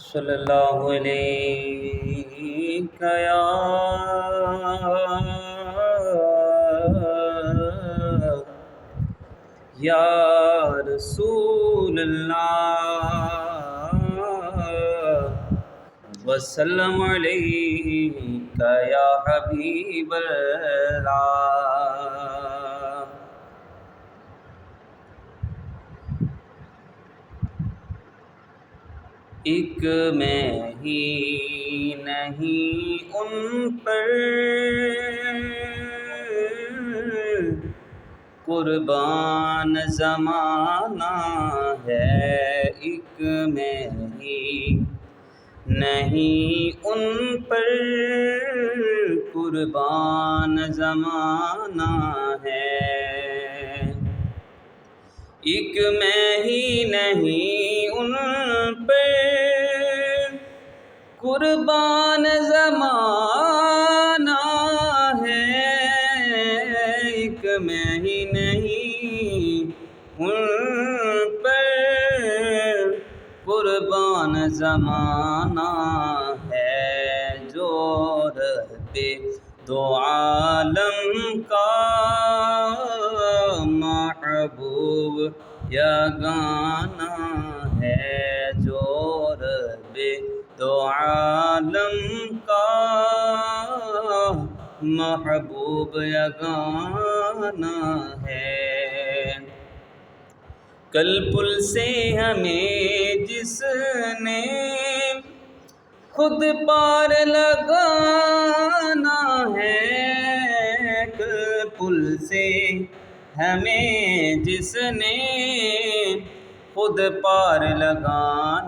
صلی اللہ علیہ یا رسول اللہ وسلم علیک یا حبیب اللہ۔ ایک میں ہی نہیں ان پر قربان زمانہ ہے، ایک میں ہی نہیں ان پر قربان زمانہ ہے، ایک میں ہی نہیں ان پر قربان زمانہ ہے، ایک میں ہی نہیں ان پر قربان زمانہ ہے، جو رب دو عالم کا محبوب یگانہ ہے، جو رب دو عالم کا محبوب یگانہ ہے۔ کل پل سے ہمیں جس نے خود پار لگانا ہے، کل پل سے ہمیں جس نے خود پار لگانا